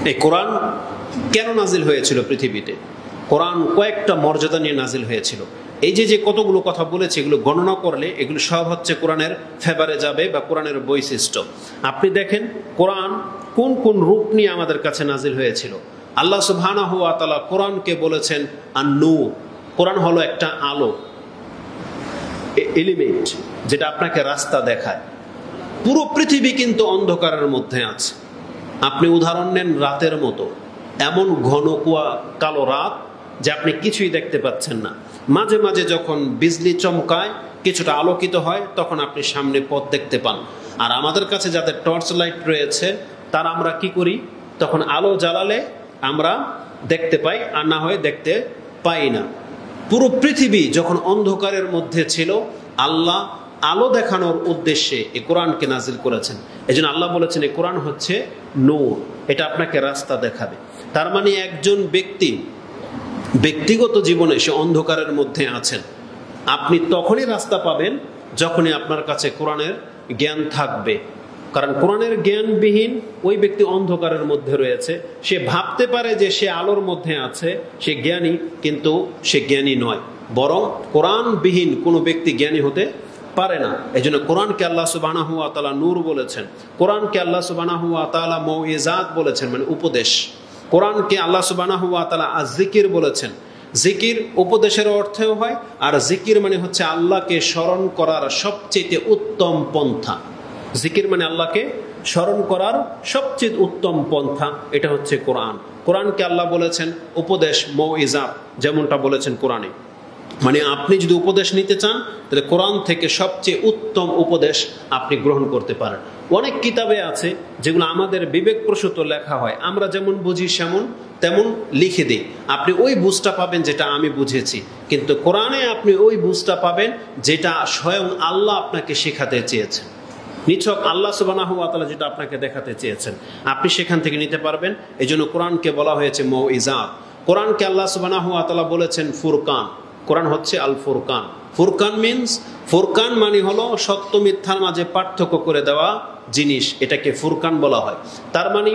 এই কোরআন কেন নাজিল হয়েছিল পৃথিবীতে? কোরআন কয়েকটা মর্যাদা নিয়ে নাজিল হয়েছিল। এই যে কতগুলো কথা বলেছে, এগুলো গণনা করলে এগুলো সব হচ্ছে কোরআনের ফেভারে যাবে বা কোরআনের বৈশিষ্ট্য। আপনি দেখেন কোরআন কোন কোন রূপ নিয়ে আমাদের কাছে নাজিল হয়েছিল। আল্লাহ সুবহানাহু ওয়া তাআলা কোরআনকে বলেছেন আন-নূর। কোরআন হলো একটা আলো, এলিমেন্ট, যেটা আপনাকে রাস্তা দেখায়। পুরো পৃথিবী কিন্তু অন্ধকারের মধ্যে আছে। আপনি উদাহরণ নেন রাতের মতো, এমন ঘন কুয়া কালো রাত যে আপনি কিছুই দেখতে পাচ্ছেন না। মাঝে মাঝে যখন বিজলি চমকায়, কিছুটা আলোকিত হয়, তখন আপনি সামনে পথ দেখতে পান। আর আমাদের কাছে যাদের টর্চ লাইট রয়েছে তারা আমরা কি করি, তখন আলো জ্বালালে আমরা দেখতে পাই, আর না হয় দেখতে পাই না। পুরো পৃথিবী যখন অন্ধকারের মধ্যে ছিল, আল্লাহ আলো দেখানোর উদ্দেশ্যে এই কোরআনকে নাজিল করেছেন। এই জন্য আল্লাহ বলেছেন এই কোরআন হচ্ছে নূর, এটা আপনাকে রাস্তা দেখাবে। তার মানে একজন ব্যক্তি ব্যক্তিগত জীবনে সে অন্ধকারের মধ্যে আছেন, আপনি তখনই রাস্তা পাবেন যখনই আপনার কাছে কোরআনের জ্ঞান থাকবে। কারণ কোরআনের জ্ঞানবিহীন ওই ব্যক্তি অন্ধকারের মধ্যে রয়েছে। সে ভাবতে পারে যে সে আলোর মধ্যে আছে, সে জ্ঞানী, কিন্তু সে জ্ঞানী নয়। বরং কোরআনবিহীন কোনো ব্যক্তি জ্ঞানী হতে পারে না। এই জন্য কোরআনকে আল্লাহ সুবহানাহু ওয়া তাআলা নূর বলেছেন। কোরআনকে আল্লাহ সুবহানাহু ওয়া তাআলা মৌইজাত বলেছেন, মানে উপদেশ। কোরআনকে আল্লাহ সুবহানাহু ওয়া তাআলা আয-যিকির বলেছেন। জিকির উপদেশের অর্থেও হয়, আর জিকির মানে হচ্ছে আল্লাহকে স্মরণ করার সবচেয়ে উত্তম পন্থা। জিকির মানে আল্লাহকে স্মরণ করার সবচেয়ে উত্তম পন্থা, এটা হচ্ছে কোরআন। কোরআনকে আল্লাহ বলেছেন উপদেশ, মৌইজাত, যেমনটা বলেছেন কোরআনে। মানে আপনি যদি উপদেশ নিতে চান তাহলে কোরআন থেকে সবচেয়ে উত্তম উপদেশ আপনি গ্রহণ করতে পারেন। অনেক কিতাবে আছে যেগুলো আমাদের বিবেকপ্রসূত লেখা হয়, আমরা যেমন বুঝি তেমন লিখে দিই। আপনি ওই বুঝটা পাবেন যেটা আমি বুঝেছি, কিন্তু কোরআনে আপনি ওই বুঝটা পাবেন যেটা স্বয়ং আল্লাহ আপনাকে শেখাতে চেয়েছেন। নিছক আল্লাহ সুবহানাহু ওয়া তাআলা যেটা আপনাকে দেখাতে চেয়েছেন আপনি সেখান থেকে নিতে পারবেন। এই জন্য কোরআনকে বলা হয়েছে মৌইজাত। কোরআনকে আল্লাহ সুবহানাহু ওয়া তাআলা বলেছেন ফুরকান। কোরআন হচ্ছে আল ফুরকান। ফুরকান মিন্স, ফুরকান মানে হলো সত্য মিথ্যার মাঝে পার্থক্য করে দেওয়া জিনিস, এটাকে ফুরকান বলা হয়। তার মানে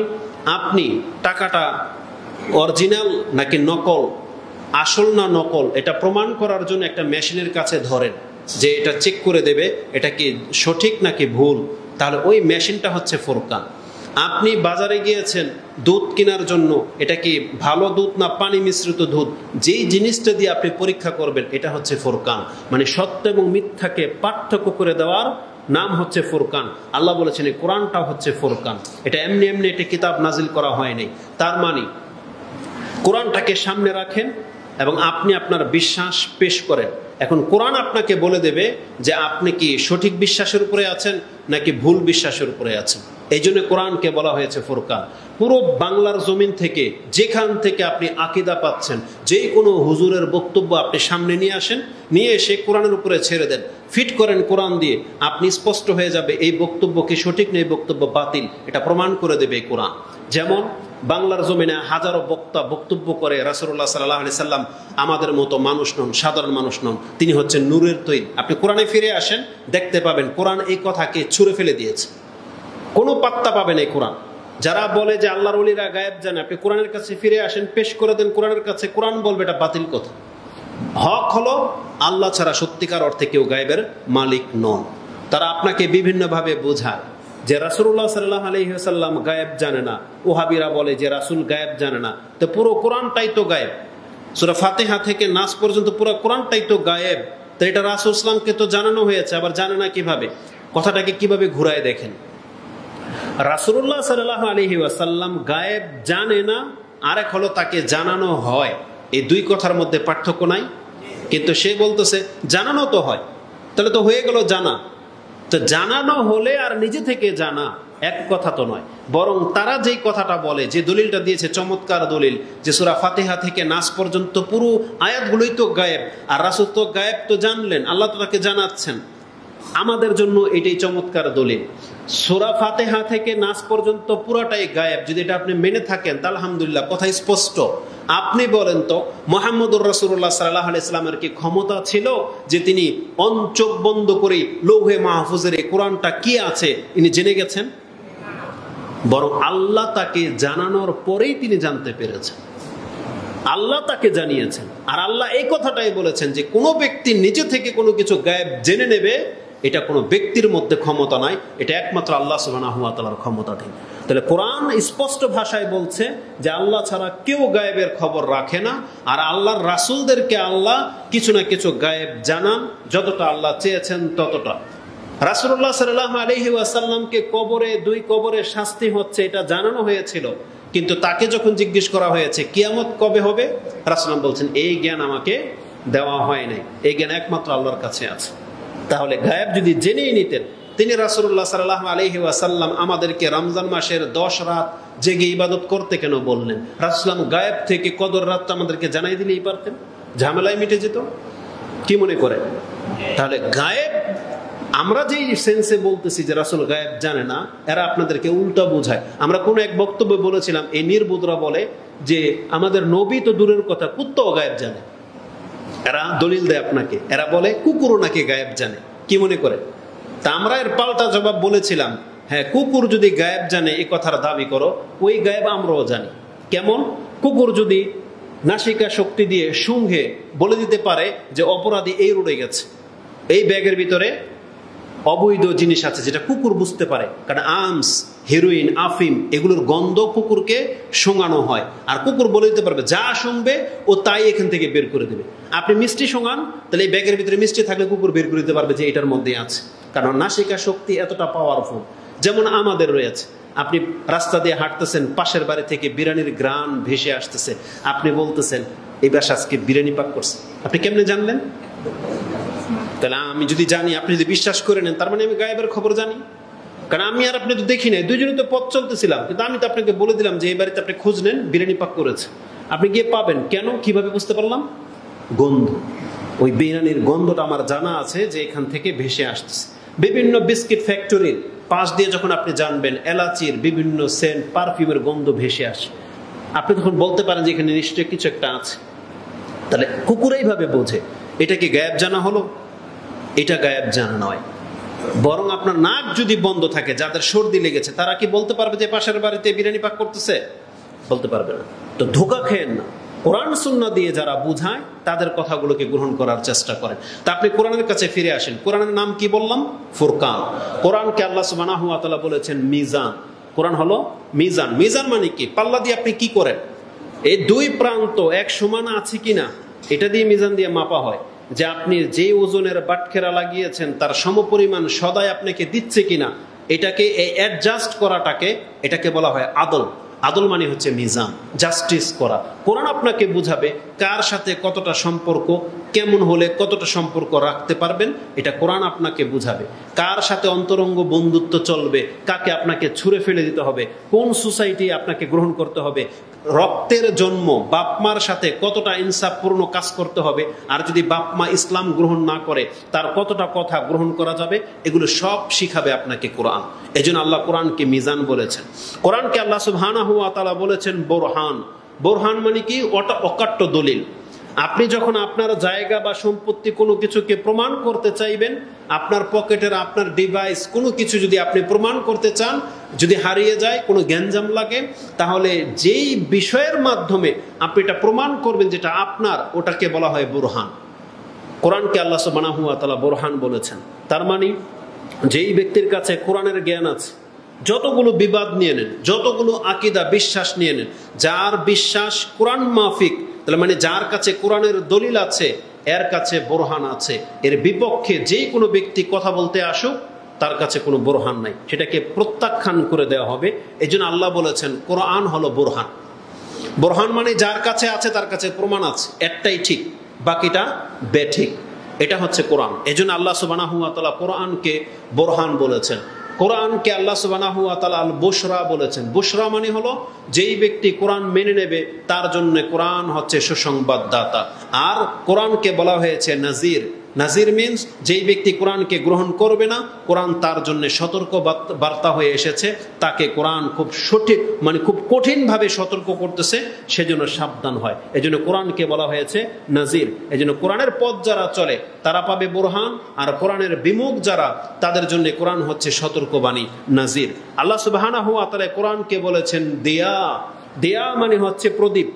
আপনি টাকাটা অরিজিনাল নাকি নকল, আসল না নকল, এটা প্রমাণ করার জন্য একটা মেশিনের কাছে ধরেন যে এটা চেক করে দেবে এটা কি সঠিক নাকি ভুল, তাহলে ওই মেশিনটা হচ্ছে ফুরকান। আপনি বাজারে গিয়েছেন দুধ কেনার জন্য, এটা কি ভালো দুধ না পানি মিশ্রিত দুধ, যেই জিনিসটা দিয়ে আপনি পরীক্ষা করবেন এটা হচ্ছে ফুরকান। মানে সত্য এবং মিথ্যাকে পার্থক্য করে দেওয়ার নাম হচ্ছে ফুরকান। আল্লাহ বলেছেন এই কোরআনটা হচ্ছে ফুরকান। এটা এমনি এমনি এটা কিতাব নাজিল করা হয়নি। তার মানে কোরআনটাকে সামনে রাখেন এবং আপনি আপনার বিশ্বাস পেশ করেন। এখন কোরআন আপনাকে বলে দেবে যে আপনি কি সঠিক বিশ্বাসের উপরে আছেন নাকি ভুল বিশ্বাসের উপরে আছেন। এই জন্য কোরআনকে বলা হয়েছে ফুরকান। পুরো বাংলার জমিন থেকে যেখান থেকে আপনি আকীদা পাচ্ছেন, যে কোনো হুজুরের বক্তব্য আপনি সামনে নিয়ে আসেন, নিয়ে এসে কোরআনের উপরে ছেড়ে দেন, ফিট করেন কোরআন দিয়ে, আপনি স্পষ্ট হয়ে যাবে এই বক্তব্য কি সঠিক না এই বক্তব্য বাতিল, এটা প্রমাণ করে দেবে এই কোরআন। যেমন বাংলার জমিনে হাজারো বক্তা বক্তব্য করে রাসূলুল্লাহ সাল্লাল্লাহু আলাইহি সাল্লাম আমাদের মতো মানুষ নন, সাধারণ মানুষ নন, তিনি হচ্ছেন নূরের তৈরি। আপনি কোরআনে ফিরে আসেন, দেখতে পাবেন কোরআন এই কথাকে ছুঁড়ে ফেলে দিয়েছে, কোনো পাত্তা পাবেন এই কোরআন। যারা বলে যে আল্লাহর ওলিরা গায়েব জানে, আপনি কোরআনের কাছে ফিরে আসেন, পেশ করে দেন কোরআনের কাছে, কোরআন বলবে এটা বাতিল কথা। হক হলো আল্লাহ ছাড়া সত্যিকার অর্থে কেউ গায়েবের মালিক নন। তারা আপনাকে বিভিন্নভাবে বোঝায় যে রাসূলুল্লাহ সাল্লাল্লাহু আলাইহি ওয়াসাল্লাম গায়েব জানে না, ওহাবীরা বলে যে রাসূল গায়েব জানে না। তো পুরো কোরআনটাই তো গায়েব, সূরা ফাতিহা থেকে নাস পর্যন্ত পুরো কোরআনটাই তো গায়েব। তো এটা রাসূল সাল্লাল্লাহু কে তো জানানো হয়েছে, আবার জানে না কিভাবে? কথাটাকে কিভাবে ঘুরায় দেখেন। রাসূলুল্লাহ সাল্লাল্লাহু আলাইহি ওয়াসাল্লাম গায়েব জানে না, আরেক হলো তাকে জানানো হয়, এই দুই কথার মধ্যে পার্থক্য নাই। কিন্তু সে বলতেছে জানানো তো হয়, তাহলে তো হয়ে গেল জানা। তো জানানো হলে আর নিজে থেকে জানা এক কথা তো নয়, বরং তারা যেই কথাটা বলে, যে দলিলটা দিয়েছে চমৎকার দলিল, যে সূরা ফাতিহা থেকে নাস পর্যন্ত পুরো আয়াতগুলোই তো গায়েব, আর রাসূল তো গায়েব তো জানলেন, আল্লাহ তো তাকে জানাচ্ছেন। আমাদের জন্য এটাই চমৎকার দলিল। সূরা ফাতিহা থেকে নাস পর্যন্ত পুরোটাই গায়েব, যদি এটা আপনি মেনে থাকেন তাহলে আলহামদুলিল্লাহ, কথা স্পষ্ট। আপনি বলেন তো মুহাম্মদুর রাসূলুল্লাহ সাল্লাল্লাহু আলাইহি ওয়াসাল্লামের কি ক্ষমতা ছিল যে তিনি চোখ বন্ধ করে লৌহে মাহফুজের এই কোরআনটা কি আছে ইনি জেনে গেছেন? বরং আল্লাহ তাকে জানানোর পরেই তিনি জানতে পেরেছেন, আল্লাহ তাকে জানিয়েছেন। আর আল্লাহ এই কথাটাই বলেছেন যে কোনো ব্যক্তি নিজে থেকে কোনো কিছু গায়েব জেনে নেবে, এটা কোনো ব্যক্তির মধ্যে ক্ষমতা নাই, এটা একমাত্র আল্লাহ সুবহানাহু ওয়া তাআলার ক্ষমতাধীন। তাহলে কোরআন স্পষ্ট ভাষায় বলছে যে আল্লাহ ছাড়া কেউ গায়েবের খবর রাখে না, আর আল্লাহর রাসূলদেরকে আল্লাহ কিছু না কিছু গায়েব জানান, যতটা আল্লাহ চেয়েছেন ততটা। রাসূলুল্লাহ সাল্লাল্লাহু আলাইহি ওয়াসাল্লামকে কবরে, 2 কবরে শাস্তি হচ্ছে এটা জানানো হয়েছিল, কিন্তু তাকে যখন জিজ্ঞেস করা হয়েছে কিয়ামত কবে হবে, রাসূল বলছেন এই জ্ঞান আমাকে দেওয়া হয় নাই, এই জ্ঞান একমাত্র আল্লাহর কাছে আছে। তাহলে গায়েব যদি জেনেই নিতেন, তিনি রাসূলুল্লাহ সাল্লাল্লাহু আলাইহি ওয়াসাল্লাম আমাদেরকে রমজান মাসের 10 রাত জেগে ইবাদত করতে কেন বললেন? রাসূল গায়েব থেকে কদর রাতটা আমাদেরকে জানাই দিলেই পারতেন, ঝামেলায় মিটে যেত। কি মনে করেন? তাহলে গায়েব, আমরা যেই সেন্সে বলতেছি যে রাসূল গায়েব জানে না, এরা আপনাদেরকে উল্টা বোঝায়। আমরা কোন এক বক্তব্যে বলেছিলাম, এই নির্বুধরা বলে যে আমাদের নবী তো দূরের কথা, কুত্তাও গায়েব জানে। এরা দলিল দেয় আপনাকে, এরা বলে কুকুরও নাকি গায়েব জানে। কি মনে করে? তা আমরা এর পাল্টা জবাব বলেছিলাম, হ্যাঁ, কুকুর যদি গায়েব জানে এই কথার দাবি করো, ওই গায়েব আমরাও জানি। কেমন? কুকুর যদি নাসিকা শক্তি দিয়ে শুঙ্ঘে বলে দিতে পারে যে অপরাধী এই রোডে গেছে, এই ব্যাগের ভিতরে অবৈধ জিনিস আছে, যেটা কুকুর বুঝতে পারে, কারণ আর্মস, হেরোইন, আফিম এগুলোর গন্ধ কুকুরকে শোঙানো হয়, আর কুকুর বলে দিতে পারবে যা শুনবে ও তাই এখান থেকে বের করে দেবে। আপনি মিষ্টি শোঙান, তাহলে এই ব্যাগের ভিতরে মিষ্টি থাকলে কুকুর বের করে দিতে পারবে যে এটার মধ্যে আছে, কারণ নাসিকা শক্তি এতটা পাওয়ারফুল। যেমন আমাদের রয়েছে, আপনি রাস্তা দিয়ে হাঁটতেছেন, পাশের বাড়ি থেকে বিরিয়ানির গ্রান ভেসে আসতেছে, আপনি বলতেছেন এই বাসা আজকে বিরিয়ানি পাক করছে, আপনি কেমনে জানলেন? তাহলে আমি যদি জানি, আপনি যদি বিশ্বাস করে নেন, তার মানে আমি গায়েবের খবর জানি। কারণ আমি আর আপনি তো দেখি নাই, দুইজনে তো পথ চলতেছিলাম, কিন্তু আমি তো আপনাকে বলে দিলাম যে এই বাড়িতে আপনি খোঁজ নেন, বিরিয়ানি পাক করেছে, আপনি গিয়ে পাবেন। কেন, কিভাবে বুঝতে পারলাম? গন্ধ, ওই বিরিয়ানির গন্ধটা আমার জানা আছে যে এখান থেকে ভেসে আসতেছে। বিভিন্ন বিস্কিট ফ্যাক্টরির পাশ দিয়ে যখন আপনি জানবেন এলাচির বিভিন্ন সেন্ট, পারফিউমের গন্ধ ভেসে আসে, আপনি তখন বলতে পারেন যে এখানে নিশ্চয়ই কিছু একটা আছে। তাহলে কুকুর এইভাবে বোঝে। এটা কি গায়েব জানা হলো? এটা গায়েব জানা নয়। বরং আপনার নাক যদি বন্ধ থাকে, যাদের সর্দি লেগেছে, তারা কি বলতে পারবে যে পাশের বাড়িতে বিরিয়ানি পাক করতেছে? বলতে পারবে না। তো ধোঁকা খেয়েন না। কোরআন সুন্নাহ দিয়ে যারা বুঝায় তাদের কথাগুলোকে গ্রহণ করার চেষ্টা করেন। তা আপনি কোরআনের কাছে ফিরে আসেন। কোরআনের নাম কি বললাম? ফুরকান। কোরআনকে আল্লাহ সুবহানাহু ওয়া তাআলা বলেছেন মিজান। কোরআন হলো মিজান। মিজান মানে কি? পাল্লা দিয়ে আপনি কি করেন? এই 2 প্রান্ত এক সমান আছে কিনা, এটা দিয়ে মিজান দিয়ে মাপা হয়। যে আপনি যে ওজনের বাটখেরা লাগিয়েছেন তার সমপরিমাণ সদাই আপনাকে দিচ্ছে কিনা, এটাকে অ্যাডজাস্ট করাটাকে, এটাকে বলা হয় আদল। আদল মানে হচ্ছে মিজান, জাস্টিস করা। কোরআন আপনাকে বুঝাবে কার সাথে কতটা সম্পর্ক, কেমন হলে কতটা সম্পর্ক রাখতে পারবেন, এটা কোরআন আপনাকে বুঝাবে। কার সাথে অন্তরঙ্গ বন্ধুত্ব চলবে, কাকে আপনাকে ছুঁড়ে ফেলে দিতে হবে, কোন সোসাইটি আপনাকে গ্রহণ করতে হবে, রক্তের জন্ম বাপমার সাথে কতটা ইনসাফপূর্ণ কাজ করতে হবে, আর যদি বাপমা ইসলাম গ্রহণ না করে তার কতটা কথা গ্রহণ করা যাবে, এগুলো সব শিখাবে আপনাকে কোরআন। এজন্য আল্লাহ কোরআনকে মিজান বলেছেন। কোরআনকে আল্লাহ সুবহানাহু ওয়া তাআলা বলেছেন বোরহান। বোরহান মানে কি? ওটা অকাট্য দলিল। আপনি যখন আপনার জায়গা বা সম্পত্তি কোনো কিছুকে প্রমাণ করতে চাইবেন, আপনার পকেটের, আপনার ডিভাইস কোনো কিছু যদি আপনি প্রমাণ করতে চান, যদি হারিয়ে যায়, কোনো গ্যাঞ্জাম লাগে, তাহলে যেই বিষয়ের মাধ্যমে আপনি এটা প্রমাণ করবেন যেটা আপনার, ওটাকে বলা হয় বুরহান। কোরআনকে আল্লাহ সুবহানাহু ওয়া তাআলা বুরহান বলেছেন। তার মানে যেই ব্যক্তির কাছে কোরআনের জ্ঞান আছে, যতগুলো বিবাদ নিয়ে নেন, যতগুলো আকীদা বিশ্বাস নিয়ে নেন, যার বিশ্বাস কোরআন মাফিক, তাহলে মানে যার কাছে কোরআনের দলিল আছে, এর কাছে বোরহান আছে। এর বিপক্ষে যে কোনো ব্যক্তি কথা বলতে আসুক, তার কাছে কোনো বোরহান নাই, সেটাকে প্রত্যাখ্যান করে দেওয়া হবে। এই জন্য আল্লাহ বলেছেন কোরআন হলো বোরহান। বোরহান মানে যার কাছে আছে তার কাছে প্রমাণ আছে, একটাই ঠিক, বাকিটা বেঠিক। এটা হচ্ছে কোরআন। এই জন্য আল্লাহ সুবহানাহু ওয়া তাআলা কোরআনকে বোরহান বলেছেন। কোরআনকে আল্লাহ সুবহানাহু ওয়া তাআলা আল বুশরা বলেছেন। বুশরা মানে হলো যেই ব্যক্তি কোরআন মেনে নেবে তার জন্য কোরআন হচ্ছে সুসংবাদদাতা। আর কোরআনকে বলা হয়েছে নাজির। নাজির মিনস যেই ব্যক্তি কোরআনকে গ্রহণ করবে না, কোরআন তার জন্য সতর্ক বার্তা হয়ে এসেছে, তাকে কোরআন খুব সঠিক খুব কঠিনভাবে সতর্ক করতেছে, সেজন্য সাবধান হয়। এজন্য কোরআনকে বলা হয়েছে নাজির। এজন্য কোরআনের পথ যারা চলে তারা পাবে বুরহান, আর কোরআনের বিমুখ যারা তাদের জন্য কোরআন হচ্ছে সতর্কবাণী, নাজির। আল্লাহ সুবহানাহু ওয়া তাআলা কোরআনকে বলেছেন দিয়া। দিয়া মানে হচ্ছে প্রদীপ।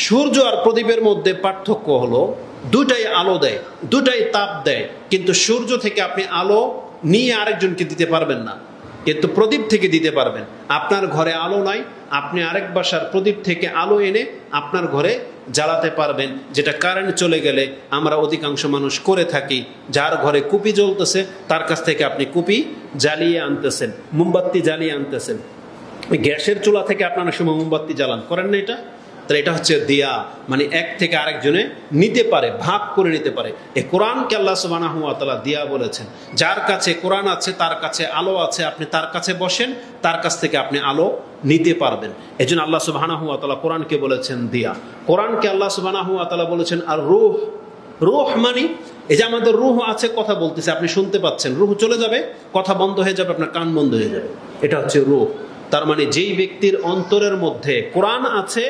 সূর্য আর প্রদীপের মধ্যে পার্থক্য হলো দুটাই আলো দেয়, দুটাই তাপ দেয়, কিন্তু সূর্য থেকে আপনি আলো নিয়ে আরেকজনকে দিতে পারবেন না, কিন্তু প্রদীপ থেকে দিতে পারবেন। আপনার ঘরে আলো নাই, আপনি আরেক বাসার প্রদীপ থেকে আলো এনে আপনার ঘরে জ্বালাতে পারবেন, যেটা কারেন্ট চলে গেলে আমরা অধিকাংশ মানুষ করে থাকি। যার ঘরে কুপি জ্বলতেছে তার কাছ থেকে আপনি কুপি জ্বালিয়ে আনতেছেন, মোমবাতি জ্বালিয়ে আনতেছেন। গ্যাসের চুলা থেকে আপনারা সময় মোমবাতি জ্বালান, করেন না? তাহলে এটা হচ্ছে দিয়া, মানে এক থেকে আরেকজনে নিতে পারে, ভাগ করে নিতে পারে। এই কোরআনকে আল্লাহ সুবহানাহু ওয়া তাআলা দিয়া বলেছেন। যার কাছে কোরআন আছে তার কাছে আলো আছে, আপনি তার কাছে বসেন, তার কাছ থেকে আপনি আলো নিতে পারবেন। এজন্য আল্লাহ সুবহানাহু ওয়া তাআলা কোরআনকে বলেছেন দিয়া। কোরআনকে আল্লাহ সুবহানাহু ওয়া তাআলা বলেছেন আর রূহ। রূহ মানে এই যে আমাদের রূহ আছে, কথা বলতেছে, আপনি শুনতে পাচ্ছেন, রূহ চলে যাবে, কথা বন্ধ হয়ে যাবে, আপনার কান বন্ধ হয়ে যাবে, এটা হচ্ছে রূহ। তার মানে যেই ব্যক্তির অন্তরের মধ্যে কোরআন আছে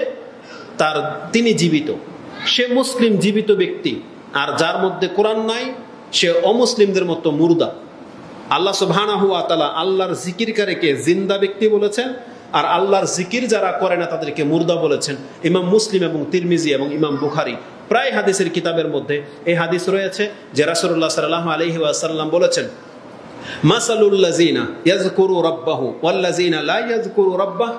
তিনি জীবিত, সে মুসলিম জীবিত ব্যক্তি। আর যার মধ্যে কোরআন নাই সে অমুসলিমদের মতো মুর্দা। আল্লাহ সুবহানাহু ওয়া তাআলা আল্লাহর জিকিরকারীকে জিন্দা ব্যক্তি বলেছেন, আর আল্লাহর জিকির যারা করে না তাদেরকে মুর্দা বলেছেন। ইমাম মুসলিম এবং তিরমিজি এবং ইমাম বুখারী প্রায় হাদিসের কিতাবের মধ্যে এই হাদিস রয়েছে যে রাসূলুল্লাহ সাল্লাল্লাহু আলাইহি ওয়াসাল্লাম বলেছেন, মাসালুল লাযিনা ইয়াযকুরু রাব্বাহু ওয়াল লাযিনা লা ইয়াযকুরু রাব্বাহ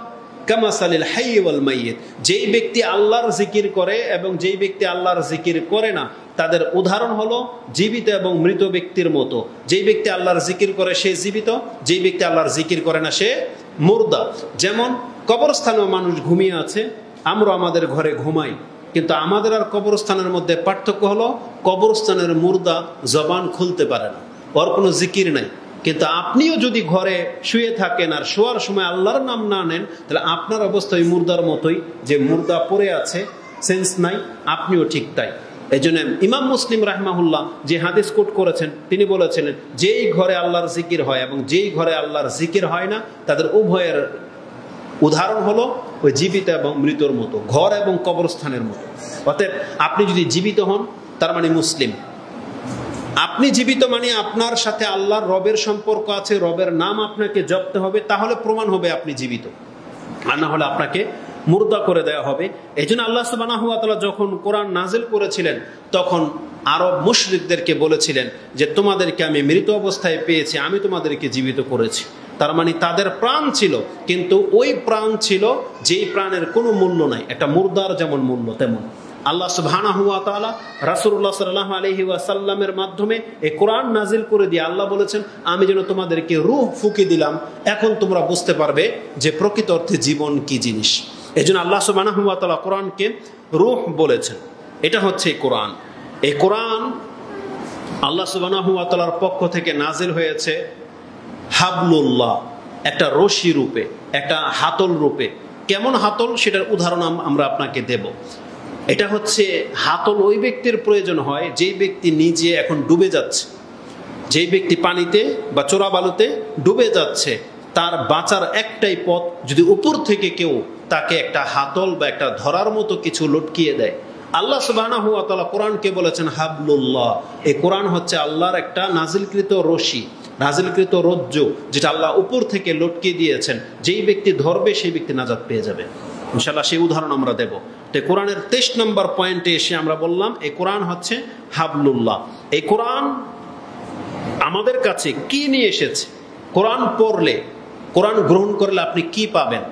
কামাসালিল হাইয়্যি ওয়াল মাইয়িত। যেই ব্যক্তি আল্লাহর জিকির করে এবং যেই ব্যক্তি আল্লাহর জিকির করে না, তাদের উদাহরণ হলো জীবিত এবং মৃত ব্যক্তির মতো। যেই ব্যক্তি আল্লাহর জিকির করে সে জীবিত, যেই ব্যক্তি আল্লাহর জিকির করে না সে মুর্দা। যেমন কবরস্থানেও মানুষ ঘুমিয়ে আছে, আমরা আমাদের ঘরে ঘুমাই, কিন্তু আমাদের আর কবরস্থানের মধ্যে পার্থক্য হলো কবরস্থানের মুর্দা জবান খুলতে পারে না, ওর কোনো জিকির নাই। কিন্তু আপনিও যদি ঘরে শুয়ে থাকেন আর শোয়ার সময় আল্লাহর নাম না নেন, তাহলে আপনার অবস্থা ওই মুর্দার মতোই, যে মুর্দা পড়ে আছে, সেন্স নাই, আপনিও ঠিক তাই। এই জন্য ইমাম মুসলিম রাহমাহুল্লাহ যে হাদিস কোট করেছেন, তিনি বলেছিলেন যেই ঘরে আল্লাহর জিকির হয় এবং যেই ঘরে আল্লাহর জিকির হয় না, তাদের উভয়ের উদাহরণ হলো ওই জীবিত এবং মৃতর মতো, ঘর এবং কবরস্থানের মতো। অতএব আপনি যদি জীবিত হন তার মানে মুসলিম। আপনি জীবিত মানে আপনার সাথে আল্লাহর রবের সম্পর্ক আছে, রবের নাম আপনাকে জপতে হবে, তাহলে প্রমাণ হবে আপনি জীবিত, আর না হলে আপনাকে মুর্দা করে দেওয়া হবে। এই জন্য আল্লাহ সুবহানাহু ওয়া তাআলা যখন কোরআন নাজিল করেছিলেন তখন আরব মুশরিকদেরকে বলেছিলেন যে তোমাদেরকে আমি মৃত অবস্থায় পেয়েছি, আমি তোমাদেরকে জীবিত করেছি। তার মানে তাদের প্রাণ ছিল, কিন্তু ওই প্রাণ ছিল যেই প্রাণের কোনো মূল্য নাই, একটা মুর্দার যেমন মূল্য তেমন। আল্লাহ সুবহানাহু ওয়া তাআলা রাসূলুল্লাহ সাল্লাল্লাহু আলাইহি ওয়াসাল্লামের মাধ্যমে এই কোরআন নাজিল করে দিয়ে আল্লাহ বলেছেন আমি যেন তোমাদেরকে রূহ ফুঁকে দিলাম, এখন তোমরা বুঝতে পারবে যে প্রকৃত অর্থে জীবন কি জিনিস। এজন্য আল্লাহ সুবহানাহু ওয়া তাআলা কোরআনকে রূহ বলেছেন। এটা হচ্ছে কোরআন। এই কোরআন আল্লাহ সুবহানাহু ওয়া তাআলার পক্ষ থেকে নাজিল হয়েছে হাবলুল্লাহ, একটা রশি রূপে, একটা হাতল রূপে। কেমন হাতল সেটার উদাহরণ আমরা আপনাকে দেব। এটা হচ্ছে হাতল ওই ব্যক্তির প্রয়োজন হয় যেই ব্যক্তি নিজে এখন ডুবে যাচ্ছে, যেই ব্যক্তি পানিতে বা চোরা বালুতে ডুবে যাচ্ছে, তার বাঁচার একটাই পথ, যদি উপর থেকে কেউ তাকে একটা হাতল বা একটা ধরার মতো কিছু লটকিয়ে দেয়। আল্লাহ সুবহানাহু ওয়া তাআলা কোরআনকে বলেছেন হাবলুল্লাহ। এই কোরআন হচ্ছে আল্লাহর একটা নাজিলকৃত রশি, নাজিলকৃত রজ্জু, যেটা আল্লাহ উপর থেকে লটকিয়ে দিয়েছেন। যেই ব্যক্তি ধরবে সেই ব্যক্তি নাজাত পেয়ে যাবে ইনশাআল্লাহ। সেই উদাহরণ আমরা দেব। তো কোরআনের 23 নম্বর পয়েন্টে এসে আমরা বললাম এই কোরআন হচ্ছে হাবলুল্লাহ। এই কোরআন আমাদের কাছে কি নিয়ে এসেছে, কোরআন পড়লে, কোরআন গ্রহণ করলে আপনি কি পাবেন,